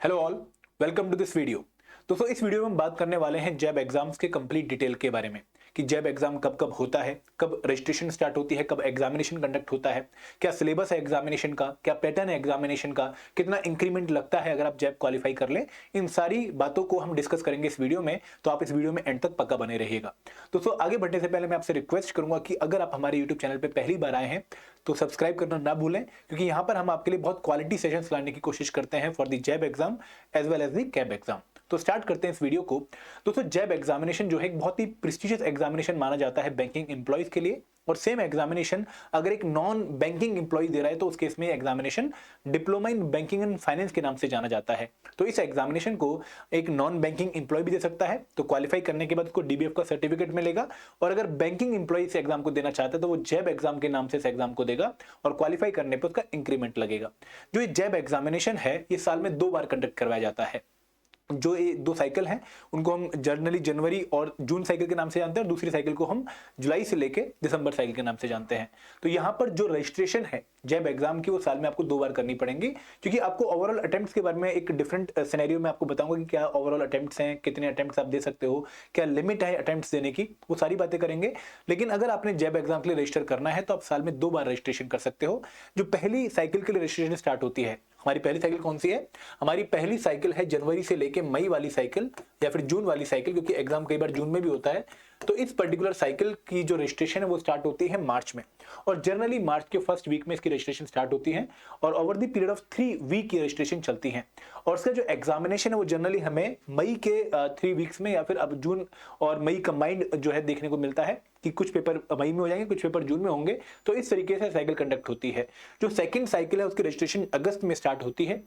Hello all, welcome to this video. दोस्तों इस video में हम बात करने वाले हैं जैब एग्जाम्स के कंप्लीट डिटेल के बारे में कि जैब एग्जाम कब कब होता है, कब रजिस्ट्रेशन स्टार्ट होती है, कब एग्जामिनेशन कंडक्ट होता है, क्या सिलेबस है एग्जामिनेशन का, क्या पैटर्न है एग्जामिनेशन का, कितना इंक्रीमेंट लगता है अगर आप जैब क्वालिफाई कर लें। इन सारी बातों को हम डिस्कस करेंगे इस वीडियो में, तो आप इस वीडियो में एंड तक पक्का बने रहिएगा। दोस्तों आगे बढ़ने से पहले मैं आपसे रिक्वेस्ट करूंगा कि अगर आप हमारे यूट्यूब चैनल पर पहली बार आए हैं तो सब्सक्राइब करना ना भूलें, क्योंकि यहाँ पर हम आपके लिए बहुत क्वालिटी सेशंस लाने की कोशिश करते हैं for the JAIIB exam as well as the CAIIB exam. तो स्टार्ट करते हैं इस वीडियो को। दोस्तों जैब एग्जामिनेशन जो है एक बहुत ही प्रेस्टिजियस एग्जामिनेशन माना जाता है बैंकिंग एम्प्लॉयज के लिए, और सेम एग्जामिनेशन अगर एक नॉन बैंकिंग एम्प्लॉय दे रहा है तो उस केस में examination diploma in banking and finance के नाम से जाना जाता है। तो इस एग्जामिनेशन को एक नॉन बैंकिंग एम्प्लॉय भी दे सकता है, तो क्वालिफाई करने के बाद उसको डीबीएफ का सर्टिफिकेट मिलेगा। और अगर बैंकिंग एम्प्लॉय इस एग्जाम को देना चाहता है तो वो जैब एग्जाम के नाम से इस एग्जाम को देगा, और क्वालिफाई करने पर उसका इंक्रीमेंट लगेगा। जो ये जैब एग्जामिनेशन है ये साल में 2 बार कंडक्ट करवाया जाता है। जो ये 2 साइकिल हैं उनको हम जनरली जनवरी और जून साइकिल के नाम से जानते हैं, और दूसरी साइकिल को हम जुलाई से लेके दिसंबर साइकिल के नाम से जानते हैं। तो यहाँ पर जो रजिस्ट्रेशन है जैब एग्जाम की वो साल में आपको 2 बार करनी पड़ेंगी, क्योंकि आपको ओवरऑल अटेम्प्ट्स के बारे में एक डिफरेंट सिनेरियो में आपको बताऊंगा कि क्या ओवरऑल अटेम्प्ट्स हैं, कितने अटेम्प्ट्स आप दे सकते हो, क्या लिमिट है अटेम्प्ट्स देने की, वो सारी बातें करेंगे। लेकिन अगर आपने जैब एग्जाम के लिए रजिस्टर करना है तो आप साल में 2 बार रजिस्ट्रेशन कर सकते हो। जो पहली साइकिल के लिए रजिस्ट्रेशन स्टार्ट होती है, हमारी पहली साइकिल कौन सी है? हमारी पहली साइकिल है जनवरी से लेके मई वाली साइकिल या फिर जून वाली साइकिल, क्योंकि एग्जाम कई बार जून में भी होता है। तो इस पर्टिकुलर साइकिल की जो रजिस्ट्रेशन है वो स्टार्ट होती है मार्च में, और जनरली मार्च के फर्स्ट वीक में इसकी रजिस्ट्रेशन स्टार्ट होती है, और over the period of 3 week की रजिस्ट्रेशन चलती है। और इसका जो एग्जामिनेशन है वो जनरली हमें मई के 3 वीक्स में या फिर अब जून और मई कंबाइंड जो है देखने को मिलता है कि कुछ पेपर मई में हो जाएंगे, कुछ पेपर जून में होंगे। तो इस तरीके से साइकिल कंडक्ट होती है। जो सेकंड साइकिल है उसकी रजिस्ट्रेशन अगस्त में स्टार्ट होती है,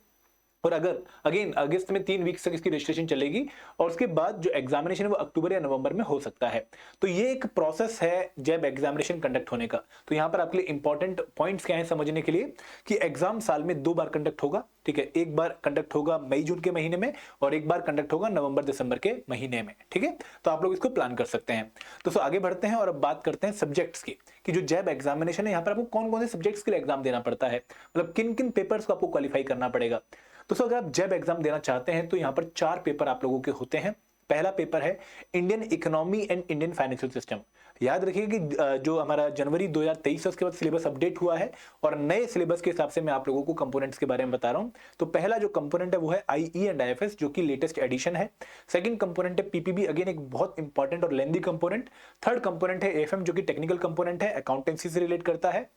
और अगर अगेन अगस्त में 3 वीक तक इसकी रजिस्ट्रेशन चलेगी, और उसके बाद जो एग्जामिनेशन है वो अक्टूबर या नवंबर में हो सकता है। तो ये एक प्रोसेस है जब एग्जामिनेशन कंडक्ट होने का। तो यहाँ पर आपके लिए इंपॉर्टेंट पॉइंट्स क्या है समझने के लिए, कि एग्जाम साल में 2 बार कंडक्ट होगा। ठीक है, एक बार कंडक्ट होगा मई जून के महीने में, और एक बार कंडक्ट होगा नवंबर दिसंबर के महीने में। ठीक है, तो आप लोग इसको प्लान कर सकते हैं। तो आगे बढ़ते हैं और अब बात करते हैं सब्जेक्ट्स की, कि जो जैब एग्जामिनेशन है यहाँ पर आपको कौन कौन से सब्जेक्ट्स के लिए एग्जाम देना पड़ता है, मतलब किन किन पेपर्स को आपको क्वालिफाई करना पड़ेगा। दोस्तों अगर आप जैब एग्जाम देना चाहते हैं तो यहाँ पर 4 पेपर आप लोगों के होते हैं। पहला पेपर है Indian economy and Indian financial system. याद रखिए कि जो हमारा जनवरी 2023 है उसके बाद सिलेबस अपडेट हुआ है, और नए सिलेबस के हिसाब से मैं आप लोगों को कंपोनेंट्स के बारे में बता रहा हूं। तो पहला जो कंपोनेंट है वो है आईई एंड आईएफएस, जो कि लेटेस्ट एडिशन है। सेकंड कंपोनेंट है पीपीबी, अगेन एक बहुत इंपॉर्टेंट और लेंदी कंपोनेंट। थर्ड कंपोनेंट है एएफएम, जो कि टेक्निकल कंपोनेंट है, अकाउंटेंसी से रिलेट करता है।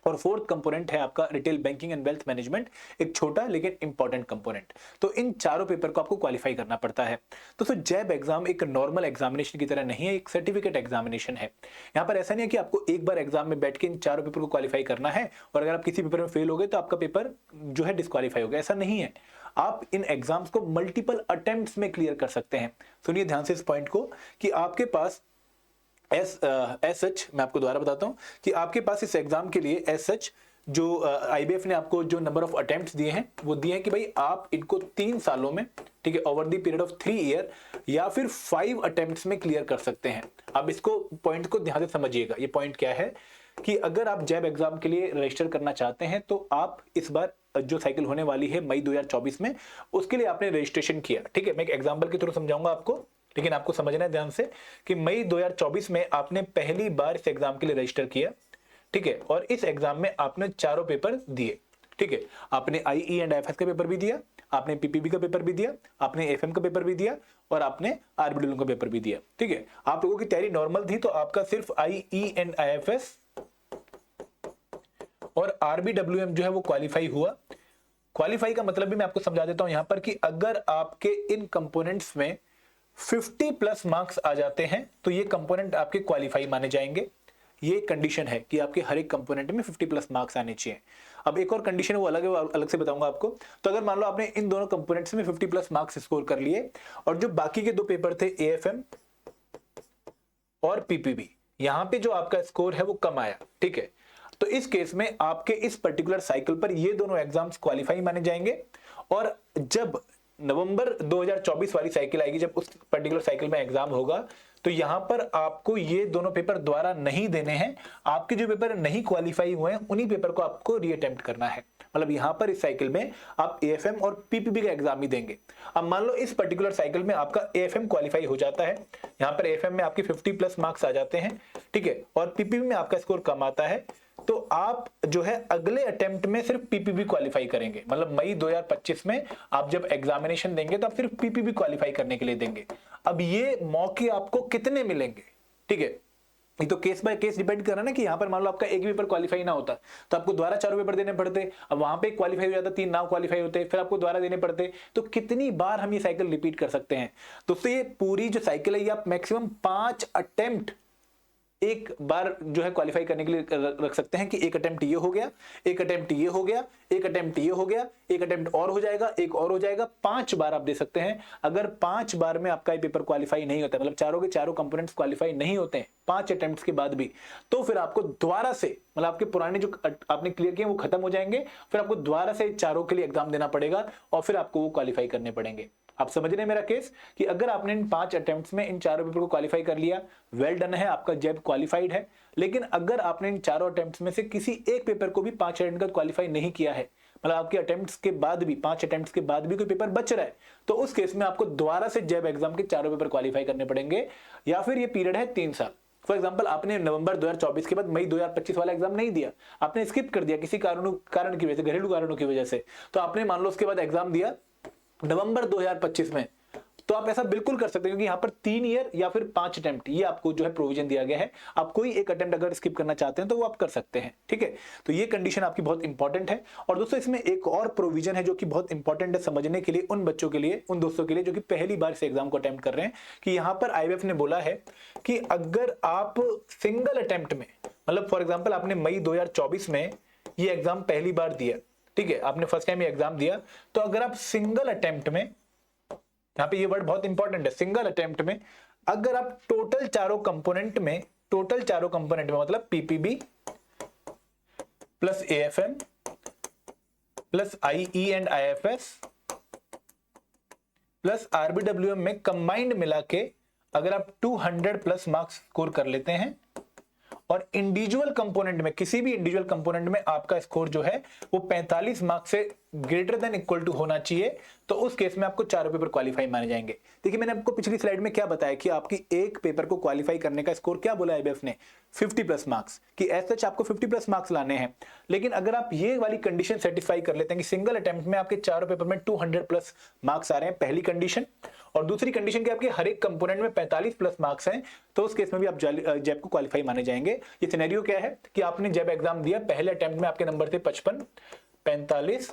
और फोर्थ कंपोनेंट है आपका retail banking and wealth management, एक छोटा लेकिन इंपॉर्टेंट कंपोनेंट। तो इन चारों पेपर को आपको क्वालिफाई करना पड़ता है। तो जैब एग्जाम एक नॉर्मल एग्जामिनेशन की तरह नहीं है, एक सर्टिफिकेट एग्जामिनेशन है। यहाँ पर ऐसा नहीं है कि आपको एक बार एग्जाम में बैठ के इन चारों पेपर को क्वालिफाई करना है, और अगर आप किसी पेपर में फेल हो गए तो आपका पेपर जो है डिस्क्वालीफाई हो गया, ऐसा नहीं है। आप इन एग्जाम्स को मल्टीपल अटेम्प्ट्स में क्लियर कर सकते हैं। सुनिए ध्यान से इस पॉइंट को, कि आपके पास एस सच मैं आपको दोबारा बताता हूं कि आपके पास इस एग्जाम के लिए एस सच जो आईबीएफ ने आपको जो नंबर ऑफ अटेम्प्ट्स दिए हैं वो दिए हैं कि भाई आप इनको 3 सालों में, ठीक है, over the period of 3 year या फिर 5 अटेम्प्ट्स में क्लियर कर सकते हैं। अब इसको पॉइंट को ध्यान से समझिएगा। ये पॉइंट क्या है कि अगर आप जैब एग्जाम के लिए रजिस्टर करना चाहते हैं तो आप इस बार जो साइकिल होने वाली है मई 2024 में, उसके लिए आपने रजिस्ट्रेशन किया। ठीक है, मैं एक एग्जाम्पल के थ्रू समझाऊंगा आपको, लेकिन आपको समझना है ध्यान से कि मई 2024 में आपने पहली बार इस एग्जाम के लिए रजिस्टर किया। ठीक है, और इस एग्जाम में आपने चारों पेपर दिए। ठीक है, आपने आईई एंड आईएफएस का पेपर भी दिया, आपने पीपीबी का पेपर भी दिया, आपने एफएम का पेपर भी दिया, और आपने आरबीडब्ल्यू का पेपर भी दिया। ठीक है, आप लोगों की तैयारी नॉर्मल थी तो आपका सिर्फ आईई एंड आईएफएस और आरबीडब्ल्यूएम जो है वो क्वालिफाई हुआ। क्वालिफाई का मतलब भी मैं आपको समझा देता हूं यहां पर, कि अगर आपके इन कंपोनेंट्स में 50 प्लस मार्क्स आ जाते हैं तो ये कंपोनेंट आपके क्वालिफाई माने जाएंगे। ये कंडीशन है कि आपके हर एक कंपोनेंट में 50 प्लस मार्क्स आने चाहिए। अब एक और कंडीशन है वो अलग से बताऊंगा आपको। तो अगर मान लो आपने इन दोनों कंपोनेंट्स में 50 प्लस मार्क्स स्कोर कर लिए, और जो बाकी के 2 पेपर थे एएफएम और पीपीबी, यहां पे जो आपका स्कोर है वो कम आया। ठीक है, तो इस केस में आपके इस पर्टिकुलर साइकिल पर ये दोनों एग्जाम्स क्वालिफाई माने जाएंगे। और जब नवंबर 2024 वाली साइकिल आएगी, जब उस पर्टिकुलर साइकिल में एग्जाम होगा, तो यहां पर आपको ये दोनों पेपर दोबारा नहीं देने हैं। आपके जो पेपर नहीं क्वालिफाई हुए हैं उन्हीं पेपर को आपको रीअटेम्प्ट करना है। मतलब यहां पर इस साइकिल में आप एएफएम और पीपीबी का एग्जाम ही देंगे। अब मान लो इस पर्टिकुलर साइकिल में आपका एएफएम क्वालिफाई हो जाता है, यहां पर एएफएम में आपके 50+ मार्क्स आ जाते हैं, ठीक है, और पीपीबी में आपका स्कोर कम आता है, तो आप जो है अगले अटेम्प्ट में सिर्फ पीपीबी क्वालिफाई करेंगे। मतलब मई 2025 में आप जब एग्जामिनेशन देंगे तो आप सिर्फ पीपीबी क्वालिफाई करने के लिए देंगे। अब ये मौके आपको कितने मिलेंगे, ठीक है, ये तो केस बाय केस डिपेंड कर रहा है ना, कि यहां पर मान लो आपका एक पेपर क्वालिफाई ना होता तो आपको दोबारा 4 पेपर देने पड़ते, अब वहां पे क्वालिफाई हो जाता, 3 ना क्वालिफाई होते, फिर आपको दोबारा देने पड़ते, तो कितनी बार हम ये साइकिल रिपीट कर सकते हैं। दोस्तों ये पूरी जो साइकिल है ये आप मैक्सिमम 5 अटेम्प्ट एक बार जो है क्वालिफाई करने के लिए रख सकते हैं, कि एक अटेम्प्ट ये हो गया, एक अटेम्प्ट ये हो गया, एक अटेम्प्ट ये हो गया, एक अटेम्प्ट और हो जाएगा, एक और हो जाएगा, 5 बार आप दे सकते हैं। अगर 5 बार में आपका ये पेपर क्वालिफाई नहीं होता, मतलब चारों के चारों कंपोनेंट्स क्वालिफाई नहीं होते हैं 5 अटेम्प्ट्स के बाद भी, तो फिर आपको दोबारा से, मतलब आपके पुराने जो आपने क्लियर किए वो खत्म हो जाएंगे, फिर आपको दोबारा से चारों के लिए एग्जाम देना पड़ेगा और फिर आपको वो क्वालिफाई करने पड़ेंगे। आप समझ रहे हैं मेरा केस, कि अगर आपने इन 5 अटेम्प्ट्स में इन चारों पेपर को क्वालिफाई कर लिया, वेल डन है, आपका जैब क्वालिफाइड है। लेकिन अगर आपने इन चारों अटेम्प्ट्स में से किसी एक पेपर को भी 5 अटेम्प्ट का क्वालिफाई नहीं किया है, मतलब आपके अटेम्प्ट्स के बाद भी 5 अटेम्प्ट्स के बाद भी कोई पेपर बच रहा है, तो उस केस में आपको दोबारा से जैब एग्जाम के चारों पेपर क्वालिफाई करने पड़ेंगे, या फिर ये पीरियड है 3 साल। फॉर एग्जाम्पल आपने नवंबर 2024 के बाद मई 2025 वाला एग्जाम नहीं दिया, आपने स्किप कर दिया किसी कारण की वजह से, घरेलू कारणों की वजह से, तो आपने मान लो उसके बाद एग्जाम दिया नवंबर 2025 में, तो आप ऐसा बिल्कुल कर सकते हैं, क्योंकि यहां पर 3 ईयर या फिर 5 अटेम्प्ट ये आपको जो है प्रोविजन दिया गया है। आप कोई एक अटेम्प्ट अगर स्किप करना चाहते हैं तो वो आप कर सकते हैं, ठीक है। तो ये कंडीशन आपकी बहुत इंपॉर्टेंट है। और दोस्तों इसमें एक और प्रोविजन है जो कि बहुत इंपॉर्टेंट है समझने के लिए, उन बच्चों के लिए, उन दोस्तों के लिए जो कि पहली बार इस एग्जाम को अटेम्प्ट कर रहे हैं, कि यहां पर आईएएफ ने बोला है कि अगर आप सिंगल अटेम्प्ट में, मतलब फॉर एग्जाम्पल आपने मई 2024 में ये एग्जाम पहली बार दिया, ठीक है, आपने फर्स्ट टाइम ये एग्जाम दिया, तो अगर आप सिंगल अटेम्प्ट में, यहां पे ये वर्ड बहुत इंपॉर्टेंट है, सिंगल अटेम्प्ट में, अगर आप टोटल चारों कंपोनेंट में मतलब PPB plus AFM plus IE and IFS plus RBWM में कंबाइंड मिला के अगर आप 200+ मार्क्स स्कोर कर लेते हैं, और इंडिविजुअल कंपोनेंट में, किसी भी इंडिविजुअल कंपोनेंट में आपका स्कोर जो है वो 45 मार्क्स से ग्रेटर देन इक्वल टू होना चाहिए, तो उस केस में आपको चारों पेपर क्वालिफाई माने जाएंगे। देखिए मैंने आपको पिछली स्लाइड में क्या बताया कि आपकी एक पेपर को क्वालिफाई करने का स्कोर क्या बोला आईबीएफ ने, 50+ मार्क्स, कि एज सच आपको 50+ मार्क्स लाने हैं। लेकिन अगर आप ये वाली कंडीशन सेटिस्फाई कर लेते हैं कि सिंगल अटेम्प्ट में आपके चारों पेपर में 200+ मार्क्स आ रहे हैं, पहली कंडीशन, और दूसरी कंडीशन कि आपके हर एक कंपोनेंट में 45+ मार्क्स हैं, तो उस केस में भी आप जैब को क्वालिफाई माने जाएंगे। ये सिनेरियो क्या है कि आपने जैब एग्जाम दिया, पहले अटेम्प्ट में आपके नंबर थे 55, 45,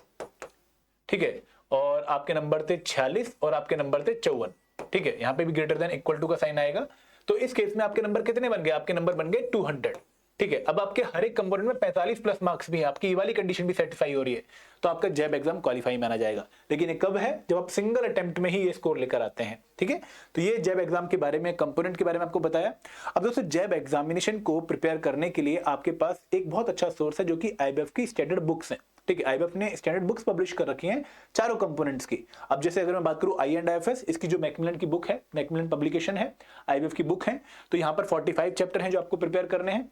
ठीक है, और आपके नंबर थे 46 और आपके नंबर थे 54, ठीक है, यहां पे भी ग्रेटर देन इक्वल टू का साइन आएगा, तो इस केस में आपके नंबर कितने बन गए, आपके नंबर बन गए 200, ठीक है। अब आपके हर एक कंपोनेंट में 45+ मार्क्स भी हैं, आपकी ये वाली कंडीशन भी सेटिस्फाई हो रही है, तो आपका जैब एग्जाम क्वालिफाई माना जाएगा। लेकिन ये कब है, जब आप सिंगल अटेम्प्ट में ही ये स्कोर लेकर आते हैं, ठीक है। तो ये जैब एग्जाम के बारे में, कंपोनेंट के बारे में आपको बताया। अब दोस्तों जैब एग्जामिनेशन को प्रिपेयर करने के लिए आपके पास एक बहुत अच्छा सोर्स है जो कि आईबीएफ की स्टैंडर्ड बुक्स है, ठीक है। आईबीएफ ने स्टैंडर्ड बुक्स पब्लिश कर रखी हैं चारों कंपोनेंट्स की। अब जैसे अगर मैं बात करूं आई एंड आईएफएस, इसकी जो मैकमिलन की बुक है, मैकमिलन पब्लिकेशन है, आईबीएफ की बुक है, तो यहां पर 45 चैप्टर हैं जो आपको प्रिपेयर करने हैं।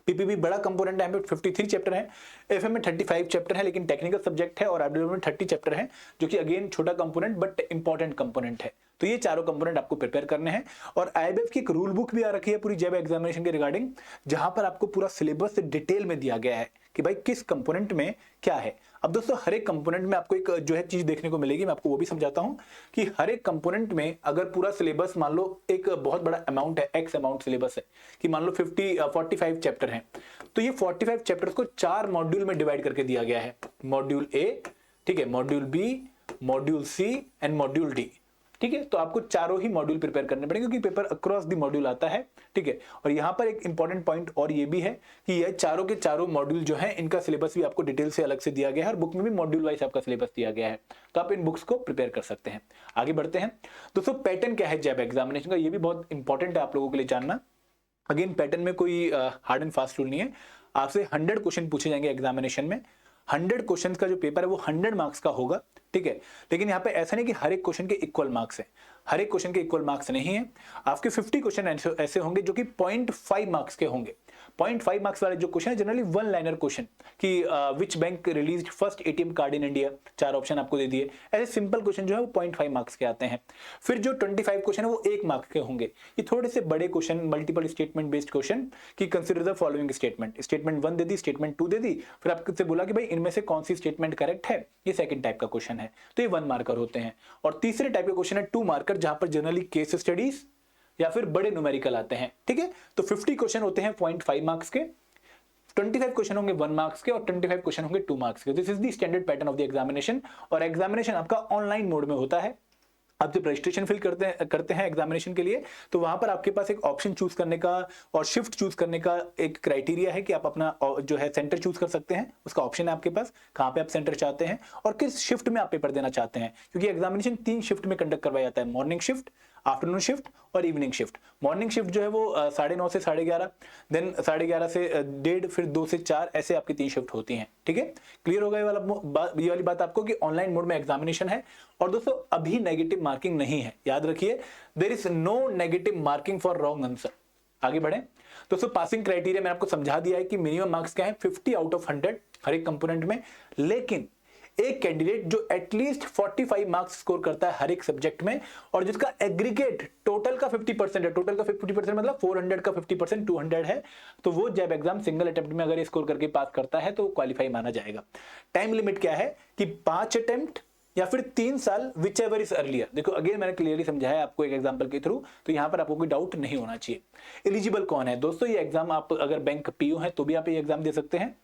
पीपीबी बड़ा कंपोनेंट है, 53 चैप्टर है, एफएम में 35 चैप्टर है लेकिन टेक्निकल सब्जेक्ट है, और आरडब्ल्यू में 30 चैप्टर है जो कि अगेन छोटा कंपोनेंट बट इंपॉर्टेंट कंपोनेंट है। तो ये चारों कंपोनेंट आपको प्रिपेयर करने हैं। और आईबीएफ की एक रूल बुक भी आ रखी है पूरी जैब एग्जामिनेशन के रिगार्डिंग, जहां पर आपको पूरा सिलेबस डिटेल में दिया गया है कि भाई किस कंपोनेंट में क्या है। अब दोस्तों हर एक कंपोनेंट में आपको एक जो है चीज देखने को मिलेगी, मैं आपको वो भी समझाता हूं कि हर एक कंपोनेंट में अगर पूरा सिलेबस, मान लो एक बहुत बड़ा अमाउंट है, एक्स अमाउंट सिलेबस है, कि मान लो 45 चैप्टर हैं, तो ये 45 चैप्टर्स को 4 मॉड्यूल में डिवाइड करके दिया गया है। मॉड्यूल ए, ठीक है, module B, module C and module D, ठीक है। तो आपको चारों ही मॉड्यूल प्रिपेयर करने पड़ेंगे क्योंकि पेपर अक्रॉस द मॉड्यूल आता है, ठीक है। और यहां पर एक इंपॉर्टेंट पॉइंट और ये भी है कि ये चारों के चारों मॉड्यूल जो है इनका सिलेबस भी आपको डिटेल से अलग से दिया गया है, और बुक में भी मॉड्यूल वाइज आपका सिलेबस दिया गया है, तो आप इन बुक्स को प्रिपेयर कर सकते हैं। आगे बढ़ते हैं दोस्तों, पैटर्न क्या है जैब एग्जामिनेशन का, ये भी बहुत इंपॉर्टेंट है आप लोगों के लिए जानना। अगेन पैटर्न में कोई हार्ड एंड फास्ट रूल नहीं है, आपसे 100 क्वेश्चन पूछे जाएंगे एग्जामिनेशन में। 100 क्वेश्चन का जो पेपर है वो 100 मार्क्स का होगा, ठीक है। लेकिन यहाँ पे ऐसा नहीं कि हर एक क्वेश्चन के इक्वल मार्क्स हैं, हर एक क्वेश्चन के इक्वल मार्क्स नहीं है। आपके 50 क्वेश्चन ऐसे होंगे जो कि 0.5 मार्क्स के होंगे। 0.5 मार्क्स वाले जो क्वेश्चन है जनरली वन लाइनर क्वेश्चन कि which bank released first ATM card in India, 4 option आपको दे दिए। ऐसे सिंपल क्वेश्चन जो है वो 0.5 मार्क्स के आते हैं। फिर जो 25 क्वेश्चन है वो 1 मार्क्स के होंगे। ये थोड़े से बड़े question, multiple statement based question कि consider the following statement, statement 1 दे दी, स्टेटमेंट 2 दे दी, फिर आपसे बोला कि भाई इनमें से कौन सी स्टेटमेंट करेक्ट है, ये सेकंड टाइप का क्वेश्चन है, तो ये 1 मार्कर होते हैं। और तीसरे टाइप का क्वेश्चन है 2 मार्कर, जहां पर जनरली केस स्टडीज या फिर बड़े न्यूमेरिकल आते हैं, ठीक है। तो 50 क्वेश्चन होते हैं 0.5 मार्क्स के, 25 क्वेश्चन होंगे 1 मार्क्स के और 25 क्वेश्चन होंगे 2 मार्क्स के। This is the standard pattern of the examination. और एग्जामिनेशन आपका ऑनलाइन मोड में होता है। आप जब रजिस्ट्रेशन फिल करते हैं एग्जामिनेशन के लिए, तो वहां पर आपके पास एक ऑप्शन चूज करने का और शिफ्ट चूज करने का एक क्राइटेरिया है कि आप अपना जो है सेंटर चूज कर सकते हैं। उसका ऑप्शन है आपके पास, कहां पे आप सेंटर चाहते हैं और किस शिफ्ट में आप पेपर देना चाहते हैं। क्योंकि एग्जामिनेशन 3 शिफ्ट में कंडक्ट करवाया जाता है, मॉर्निंग शिफ्ट, आफ्टरनून शिफ्ट और इवनिंग शिफ्ट। मॉर्निंग शिफ्ट जो है वो 9:30 से 11:30, देन 11:30 से 1:30, फिर 2 से 4, ऐसे आपकी 3 शिफ्ट होती हैं, ठीक है। क्लियर होगा ये वाली बात आपको कि ऑनलाइन मोड में एग्जामिनेशन है। और दोस्तों अभी नेगेटिव मार्किंग नहीं है, याद रखिए, there is no negative marking for wrong answer. आगे बढ़े दोस्तों, पासिंग क्राइटेरिया मैंने आपको समझा दिया है कि मिनिमम मार्क्स क्या है, 50 आउट ऑफ 100 हर एक कंपोनेंट में। लेकिन एक कैंडिडेट जो एटलीस्ट 45 मार्क्स स्कोर करता है हर एक सब्जेक्ट में और जिसका एग्रीगेट टोटल का 50% है, टोटल का 50% मतलब 400 का 50% 200 है, तो वो जब एग्जाम सिंगल अटेम्प्ट में अगर स्कोर करके पास करता है तो क्वालिफाई माना जाएगा। टाइम लिमिट क्या है कि 5 अटेम्प्ट या फिर 3 साल, विच एवर इज अर्लियर। देखो अगेन मैंने क्लियरली समझाया आपको एक एग्जांपल के थ्रू, तो यहां पर आपको कोई डाउट नहीं होना चाहिए। एलिजिबल कौन है दोस्तों, ये एग्जाम आप अगर बैंक पीओ है तो भी आप ये एग्जाम दे सकते हैं,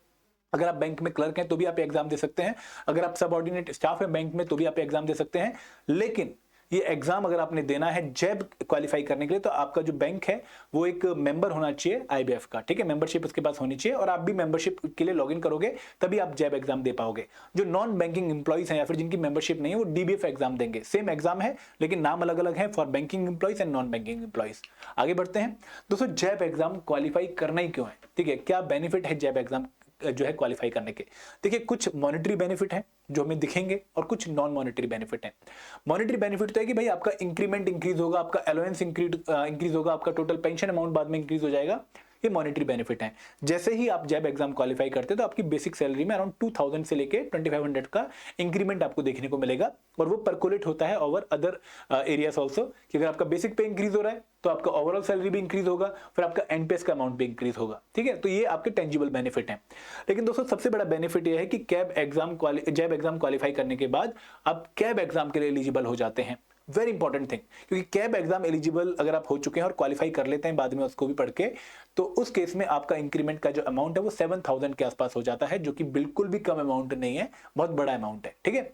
अगर आप बैंक में क्लर्क हैं तो भी आप एग्जाम दे सकते हैं, अगर आप सबऑर्डिनेट स्टाफ है बैंक में तो भी आप एग्जाम दे सकते हैं। लेकिन ये एग्जाम अगर आपने देना है जैब क्वालिफाई करने के लिए, तो आपका जो बैंक है वो एक मेंबर होना चाहिए आईबीएफ का, ठीक है, मेंबरशिप उसके पास होनी चाहिए और आप भी मेंबरशिप के लिए लॉगिन करोगे तभी आप जैब एग्जाम दे पाओगे। जो नॉन बैंकिंग इंप्लॉइज हैं या फिर जिनकी मेंबरशिप नहीं है वो डीबीएफ एग्जाम देंगे। सेम एग्जाम है लेकिन नाम अलग अलग है for banking employees and non banking employees. आगे बढ़ते हैं दोस्तों, जैब एग्जाम क्वालिफाई करना ही क्यों है, ठीक है, क्या बेनिफिट है जैब एग्जाम जो है क्वालिफाई करने के। देखिए कुछ मॉनेटरी बेनिफिट है जो हमें दिखेंगे और कुछ नॉन मॉनेटरी बेनिफिट है। मॉनेटरी बेनिफिट तो है कि भाई आपका इंक्रीमेंट इंक्रीज होगा, आपका अलाउंस इंक्रीज होगा, आपका टोटल पेंशन अमाउंट बाद में इंक्रीज हो जाएगा, ये मॉनेटरी बेनिफिट है। जैसे ही आप जैब एग्जाम क्वालिफाई करते हैं तो आपकी बेसिक सैलरी में अराउंड 2000 से लेके 2500 का इंक्रीमेंट आपको देखने को मिलेगा और वो परकुलेट होता है ओवर अदर एरियाज ऑल्सो, कि अगर आपका बेसिक पे इंक्रीज हो रहा है तो आपका ओवरऑल सैलरी भी इंक्रीज होगा, फिर आपका एनपीएस का अमाउंट भी इंक्रीज होगा, ठीक है। तो ये आपके टेंजिबल बेनिफिट हैं। लेकिन दोस्तों सबसे बड़ा बेनिफिट ये है कि जैब एग्जाम क्वालिफाई करने के बाद आप कैब एग्जाम के लिए एलिजिबल हो जाते हैं। वेरी इंपॉर्टेंट थिंग, क्योंकि कैब एग्जाम एलिजिबल अगर आप हो चुके हैं और क्वालिफाई कर लेते हैं बाद में उसको भी पढ़ के, तो उस केस में आपका इंक्रीमेंट का जो अमाउंट है वो 7000 के आसपास हो जाता है, जो कि बिल्कुल भी कम अमाउंट नहीं है, बहुत बड़ा अमाउंट है, ठीक है।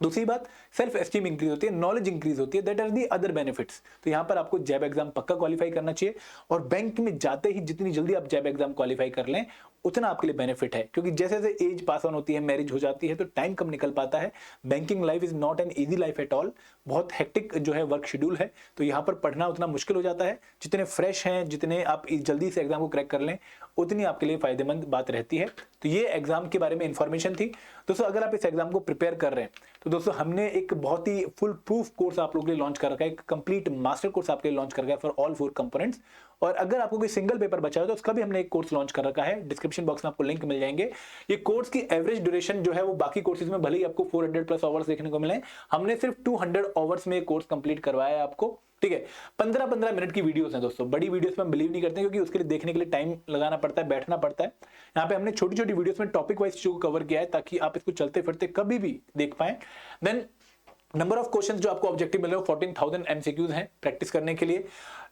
दूसरी बात, सेल्फ एस्टीम इंक्रीज होती है, नॉलेज इंक्रीज होती है, that are the other benefits. तो यहां पर आपको जैब एग्जाम पक्का क्वालिफाई करना चाहिए और बैंक में जाते ही जितनी जल्दी आप जैब एग्जाम क्वालिफाई कर लें उतना आपके लिए बेनिफिट है, क्योंकि जैसे जैसे एज पास ऑन होती है, मैरिज हो जाती है, तो टाइम कम निकल पाता है। Banking life is not an easy life at all, बहुत हेक्टिक जो है वर्क शेड्यूल है, तो यहाँ पर पढ़ना उतना मुश्किल हो जाता है। जितने फ्रेश हैं, जितने आप जल्दी से एग्जाम को क्रैक कर लें, उतनी आपके लिए फायदेमंद बात रहती है। तो ये एग्जाम के बारे में इंफॉर्मेशन थी दोस्तों। अगर आप इस एग्जाम को प्रिपेयर कर रहे हैं तो दोस्तों हमने एक बहुत ही फुल प्रूफ कोर्स आप लोगों के लिए लॉन्च कर रखा है, एक कंप्लीट मास्टर कोर्स आपके लिए लॉन्च कर रखा है फॉर ऑल 4 कंपोनेंट्स। और अगर आपको कोई सिंगल पेपर बचा है तो उसका भी हमने एक कोर्स लॉन्च कर रखा है, डिस्क्रिप्शन बॉक्स में आपको लिंक मिल जाएंगे। ये कोर्स की एवरेज ड्यूरेशन जो है वो बाकी कोर्सेज में भले ही आपको 400 प्लस आवर्स देखने को मिले, हमने सिर्फ 200 आवर्स में कोर्स कंप्लीट करवाया है आपको, ठीक है। 15-15 मिनट की वीडियोस हैं दोस्तों, बड़ी वीडियोस में हम बिलीव नहीं करते क्योंकि उसके लिए देखने के लिए टाइम लगाना पड़ता है, बैठना पड़ता है। यहाँ पे हमने छोटी छोटी वीडियोस में टॉपिक वाइज चीजों को कवर किया है ताकि आप इसको चलते फिरते कभी भी देख पाए। देन नंबर ऑफ क्वेश्चंस जो आपको ऑब्जेक्टिव मिल रहे हो 14000 एमसीक्यूज हैं प्रैक्टिस करने के लिए।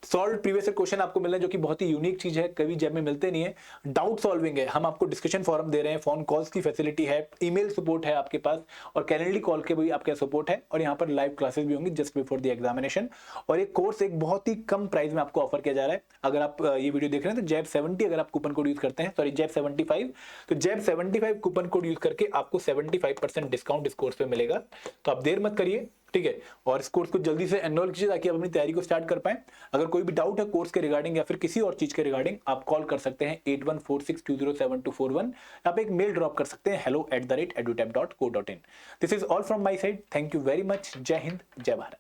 सॉल्व प्रीवियस क्वेश्चन आपको मिल रहे हैं जो कि बहुत ही यूनिक चीज है, कभी जैब में मिलते नहीं है। डाउट सॉल्विंग है, हम आपको डिस्कशन फोरम दे रहे हैं, फोन कॉल्स की फैसिलिटी है, ईमेल सपोर्ट है आपके पास और कैलेंडरी कॉल के भी आपका सपोर्ट है और यहाँ पर लाइव क्लासेस भी होंगी जस्ट बिफोर द एग्जामिनेशन। और ये कोर्स एक बहुत ही कम प्राइस में आपको ऑफर किया जा रहा है। अगर आप ये वीडियो देख रहे हैं तो जैब 70 अगर आप कूपन कोड यूज करते हैं, सॉरी जैब 75, तो जैब 75 कूपन कोड यूज करके आपको 75% डिस्काउंट इस कोर्स पे मिलेगा। तो आप देर मत करिए, ठीक है, और इस कोर्स को जल्दी से एनरोल कीजिए ताकि आप अपनी तैयारी को स्टार्ट कर पाएं। अगर कोई भी डाउट है कोर्स के रिगार्डिंग या फिर किसी और चीज के रिगार्डिंग, आप कॉल कर सकते हैं 8146207241। आप एक मेल ड्रॉप कर सकते हैं hello@edutech.co.in। This is all from my side. Thank you very much. जय हिंद, जय भारत।